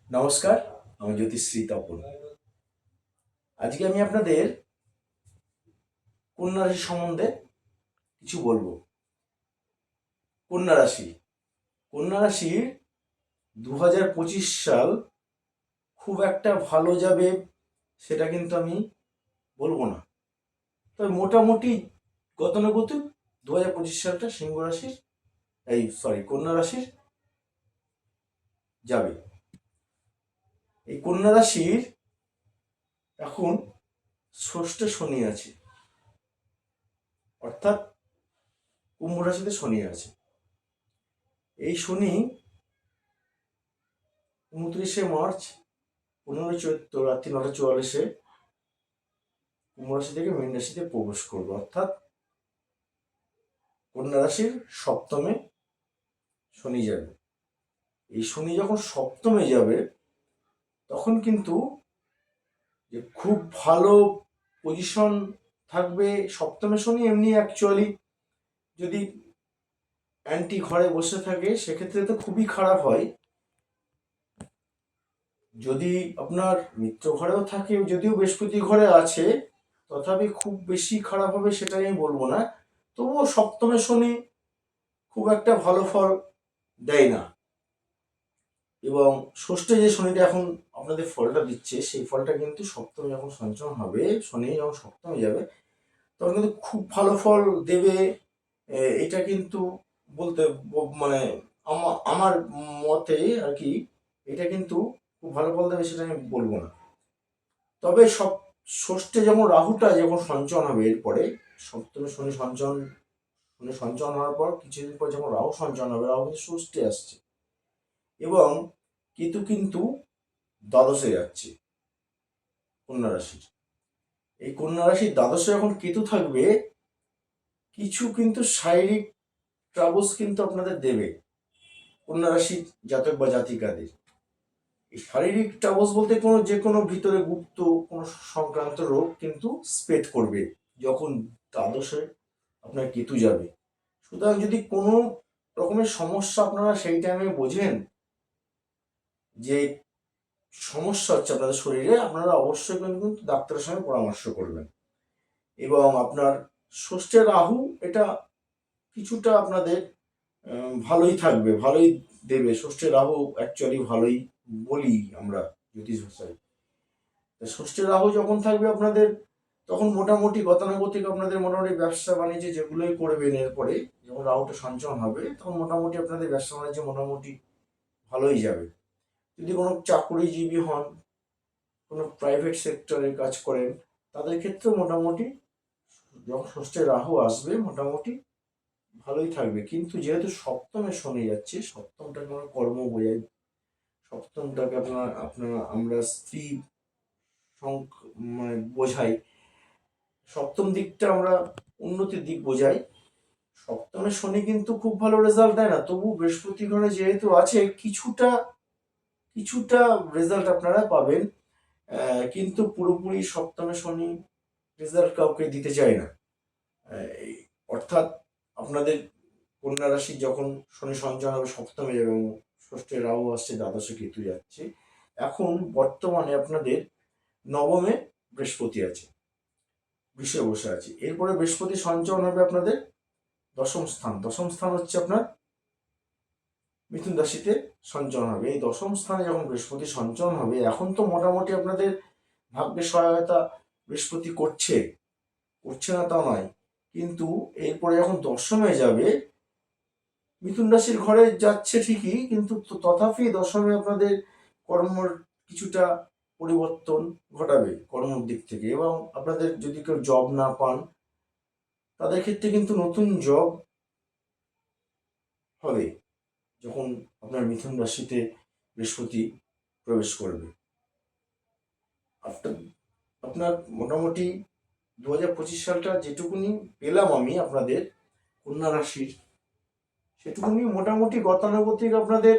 নমস্কার, আমি জ্যোতিশ্রী তপন। আজকে আমি আপনাদের কন্যা রাশি সম্বন্ধে কিছু বলবো। কন্যা রাশি কন্যা রাশির 2025 সাল খুব একটা ভালো যাবে সেটা কিন্তু আমি বলবো না, তবে মোটামুটি গতানুগতিক 2025 সালটা সিংহ রাশির কন্যা রাশির যাবে। এই কন্যা রাশির এখন ষষ্ঠে শনি আছে, অর্থাৎ কুম্ভ রাশিতে শনি আছে। এই শনি 29 মার্চ 15 চৈত্র রাত্রি 9:44 কুম্ভ রাশি থেকে মীন রাশিতে প্রবেশ করবে, অর্থাৎ কন্যা রাশির সপ্তমে শনি যাবে। এই শনি যখন সপ্তমে যাবে তখন কিন্তু যে খুব ভালো পজিশন থাকবে। সপ্তমে শনি এমনি অ্যাকচুয়ালি যদি অ্যান্টি ঘরে বসে থাকে সেক্ষেত্রে তো খুবই খারাপ হয়। যদি আপনার মিত্র ঘরেও থাকে, যদিও বৃহস্পতি ঘরে আছে, তথাপি খুব বেশি খারাপ হবে সেটা আমি বলবো না। তবুও সপ্তমে শনি খুব একটা ভালো ফল দেয় না। এবং ষষ্ঠে যে শনিটা এখন আপনাদের ফলটা দিচ্ছে, সেই ফলটা কিন্তু সপ্তমে যখন সঞ্চরণ হবে, শনি যখন সপ্তমে যাবে তখন কিন্তু খুব ভালো ফল দেবে। এটা কিন্তু বলতে মানে আমার মতে আর কি, এটা কিন্তু খুব ভালো ফল দেবে সেটা আমি বলবো না। তবে ষষ্ঠে যখন রাহুটা যখন সঞ্চরণ হবে, এরপরে সপ্তমে শনি সঞ্চরণ হওয়ার পর কিছুদিন পর যখন রাহু সঞ্চরণ হবে, রাহু কিন্তু ষষ্ঠে আসছে এবং কেতু কিন্তু দ্বাদশে যাচ্ছে কন্যা রাশির। এই কন্যা রাশির দ্বাদশে যখন কেতু থাকবে, কিছু কিন্তু শারীরিক ট্রাবলস কিন্তু আপনাদের দেবে কন্যা রাশির জাতক বা জাতিকাদের। এই শারীরিক ট্রাবলস বলতে যে কোনো ভিতরে গুপ্ত কোনো সংক্রান্ত রোগ কিন্তু স্প্রেড করবে যখন দ্বাদশে আপনার কেতু যাবে। সুতরাং যদি কোনো রকমের সমস্যা আপনারা সেই টাইমে বোঝেন যে সমস্যা হচ্ছে আপনাদের শরীরে, আপনারা অবশ্যই কিন্তু ডাক্তারের সঙ্গে পরামর্শ করবেন। এবং আপনার ষষ্ঠে রাহু, এটা কিছুটা আপনাদের ভালোই থাকবে, ভালোই দেবে। ষষ্ঠে রাহু অ্যাকচুয়ালি ভালোই বলি আমরা জ্যোতিষ ভাষায়। ষষ্ঠে রাহু যখন থাকবে আপনাদের, তখন মোটামুটি গতানুগতিক আপনাদের মোটামুটি ব্যবসা বাণিজ্য যেগুলোই করবেন, এরপরে যখন রাহুটা সঞ্চরণ হবে তখন মোটামুটি আপনাদের ব্যবসা বাণিজ্য মোটামুটি ভালোই যাবে। যদি কোনো চাকুরিজীবী হন, কোনো প্রাইভেট সেক্টরে কাজ করেন, তাদের ক্ষেত্রেও মোটামুটি যখন ষষ্ঠে রাহু আসবে মোটামুটি ভালোই থাকবে। কিন্তু যেহেতু সপ্তমে শনি যাচ্ছে, সপ্তমটাকে আমরা কর্ম বোঝাই, সপ্তমটাকে আমরা স্ত্রী মানে বোঝাই, সপ্তম দিকটা আমরা উন্নতির দিক বোঝাই। সপ্তমে শনি কিন্তু খুব ভালো রেজাল্ট দেয় না, তবু বৃহস্পতি ঘরে যেহেতু আছে কিছুটা কিছুটা রেজাল্ট আপনারা পাবেন। কিন্তু পুরোপুরি সপ্তমে শনি রেজাল্ট কাউকে দিতে চায় না। অর্থাৎ আপনাদের কন্যা রাশি যখন শনি সঞ্চরণ হবে সপ্তমে যাবে এবং ষষ্ঠে রাহু আসছে, দ্বাদশে কেতু যাচ্ছে। এখন বর্তমানে আপনাদের নবমে বৃহস্পতি আছে, বৃষে বসে আছে। এরপরে বৃহস্পতি সঞ্চরণ হবে আপনাদের দশম স্থান হচ্ছে আপনার মিথুন রাশিতে সঞ্চরণ হবে। এই দশম স্থানে যখন বৃহস্পতি সঞ্চরণ হবে, এখন তো মোটামুটি আপনাদের ভাগ্যের সহায়তা বৃহস্পতি করছে না তা নয়, কিন্তু এরপরে যখন দশমে যাবে, মিথুন রাশির ঘরে যাচ্ছে ঠিকই, কিন্তু তথাপি দশমে আপনাদের কর্মর কিছুটা পরিবর্তন ঘটাবে কর্মর দিক থেকে। এবং আপনাদের যদি কেউ জব না পান, তাদের ক্ষেত্রে কিন্তু নতুন জব হবে যখন আপনার মিথুন রাশিতে বৃহস্পতি প্রবেশ করবে। আপনার মোটামুটি 2025 সালটা যেটুকুনি পেলাম আমি আপনাদের কন্যা রাশির, সেটুকুনি মোটামুটি গতানুগতিক আপনাদের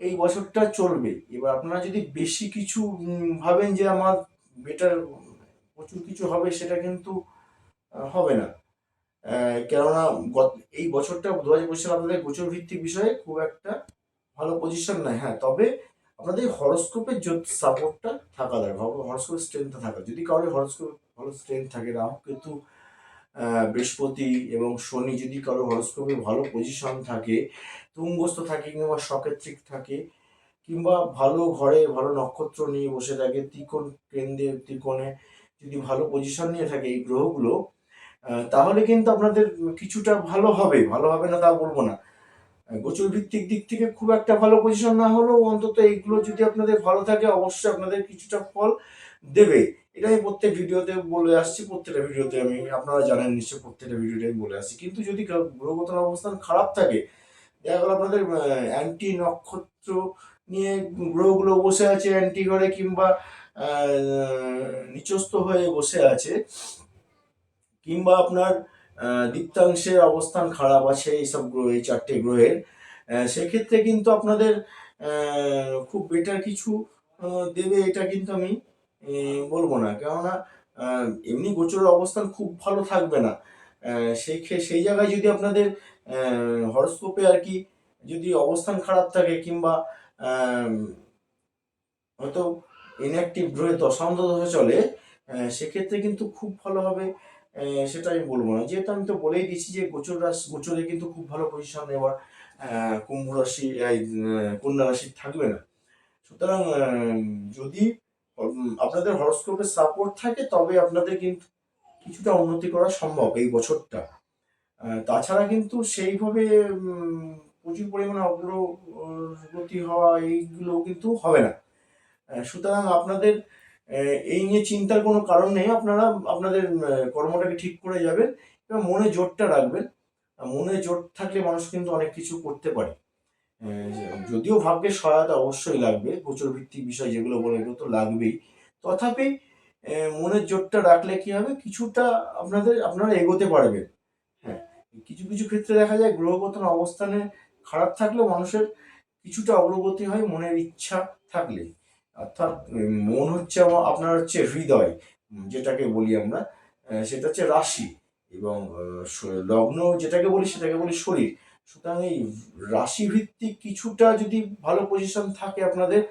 এই বছরটা চলবে। এবার আপনারা যদি বেশি কিছু ভাবেন যে আমার বেটার প্রচুর কিছু হবে, সেটা কিন্তু হবে না। কেননা এই বছরটা 2025 সাল আপনাদের গোচর ভিত্তিক বিষয়ে খুব একটা ভালো পজিশন নাই। হ্যাঁ, তবে আপনাদের হরোস্কোপের সাপোর্টটা থাকা দরকার, হরোস্কোপের স্ট্রেংথটা থাকা। যদি কারোর হরোস্কোপ ভালো স্ট্রেংথ থাকে, রাহু কেতু বৃহস্পতি এবং শনি যদি কারো হরোস্কোপে ভালো পজিশন থাকে, তুঙ্গস্থ থাকে কিংবা সকেত্রিক থাকে, কিংবা ভালো ঘরে ভালো নক্ষত্র নিয়ে বসে থাকে, ত্রিকোণ কেন্দ্রে ত্রিকোণে যদি ভালো পজিশন নিয়ে থাকে এই গ্রহগুলো, তাহলে কিন্তু আপনাদের কিছুটা ভালো হবে, ভালো হবে না তা বলবো না। গোচর ভিত্তিক দিক থেকে খুব একটা ভালো পজিশন না হলেও অন্তত এইগুলো যদি আপনাদের ভালো থাকে অবশ্যই আপনাদের কিছুটা ফল দেবে। এটা আমি প্রত্যেক ভিডিওতে বলে আসছি, প্রত্যেকটা ভিডিওতে আমি, আপনারা জানেন নিশ্চয়ই, প্রত্যেকটা ভিডিওতে আমি বলে আসছি। কিন্তু যদি গ্রহগত অবস্থান খারাপ থাকে, দেখা গেল আপনাদের অ্যান্টি নক্ষত্র নিয়ে গ্রহগুলো বসে আছে অ্যান্টি ঘরে, কিংবা নিচস্থ হয়ে বসে আছে, কিংবা আপনার দীপ্তাংশের অবস্থান খারাপ আছে এইসব গ্রহ, এই 4টে গ্রহের, সেক্ষেত্রে কিন্তু আপনাদের খুব বেটার কিছু দেবে এটা কিন্তু আমি বলবো না। কেননা এমনি গোচরের অবস্থান খুব ভালো থাকবে না। সেই জায়গায় যদি আপনাদের হরস্কোপে আর কি যদি অবস্থান খারাপ থাকে, কিংবা হয়তো ইনঅ্যাক্টিভ গ্রহে দশা চলে, সেক্ষেত্রে কিন্তু খুব ভালো হবে সেটা আমি বলবো না। যেহেতু আমি তো বলেই দিচ্ছি যে গোচরে কিন্তু খুব ভালো পজিশন নেওয়ার কুম্ভ রাশি কন্যা রাশি থাকবে না। সুতরাং যদি আপনাদের হরোস্কোপের সাপোর্ট থাকে তবে আপনাদের কিন্তু কিছুটা উন্নতি করা সম্ভব এই বছরটা। তাছাড়া কিন্তু সেইভাবে প্রচুর পরিমাণে অগ্রগতি হওয়া এইগুলো কিন্তু হবে না। সুতরাং আপনাদের এই নিয়ে চিন্তার কোনো কারণ নেই। আপনারা আপনাদের কর্মটাকে ঠিক করে যাবেন এবং মনে জোরটা রাখবেন। মনে জোর থাকলে মানুষ কিন্তু অনেক কিছু করতে পারে। যদিও ভাগ্যের সহায়তা অবশ্যই লাগবে, গোচর ভিত্তিক বিষয় যেগুলো বলে এগুলো তো লাগবেই, তথাপি মনের জোরটা রাখলে কি হবে, কিছুটা আপনারা এগোতে পারবেন। হ্যাঁ, কিছু কিছু ক্ষেত্রে দেখা যায় গ্রহগত অবস্থানে খারাপ থাকলেও মানুষের কিছুটা অগ্রগতি হয় মনের ইচ্ছা থাকলে। অর্থাৎ মন হচ্ছে আপনার হচ্ছে হৃদয়, যেটাকে বলি আমরা, সেটা হচ্ছে রাশি, এবং লগ্ন যেটাকে বলি সেটাকে বলি শরীর। সুতরাং এই রাশি ভিত্তিক কিছুটা যদি ভালো পজিশন থাকে আপনাদের,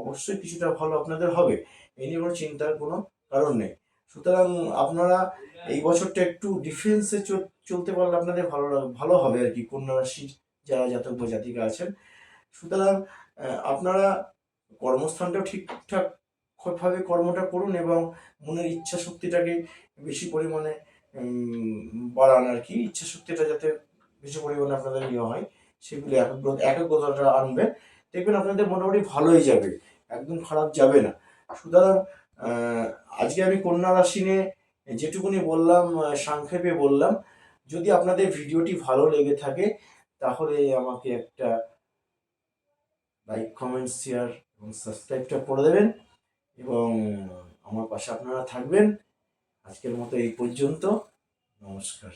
অবশ্যই কিছুটা ভালো আপনাদের হবে। এই নিয়ে কোনো চিন্তার কোনো কারণ নেই। সুতরাং আপনারা এই বছরটা একটু ডিফেন্সে চলতে পারলে আপনাদের ভালো হবে আর কি, কন্যা রাশির যারা জাতক বা জাতিকা আছেন। সুতরাং আপনারা কর্মস্থানটাও ঠিকঠাক ভাবে কর্মটা করুন এবং মনের ইচ্ছা শক্তিটাকে বেশি পরিমাণে বাড়ান আর কি। ইচ্ছা শক্তিটা যাতে বেশি পরিমাণে আপনাদের ইয়ে হয়, সেগুলি একাগ্রতাটা আনবেন, দেখবেন আপনাদের মোটামুটি ভালোই যাবে, একদম খারাপ যাবে না। সুতরাং আজকে আমি কন্যা রাশি নিয়ে যেটুকুনি বললাম, সংক্ষেপে বললাম। যদি আপনাদের ভিডিওটি ভালো লেগে থাকে তাহলে আমাকে একটা লাইক, কমেন্ট, শেয়ার এবং সাবস্ক্রাইবটা করে দেবেন এবং আমার পাশে আপনারা থাকবেন। আজকের মতো এই পর্যন্ত। নমস্কার।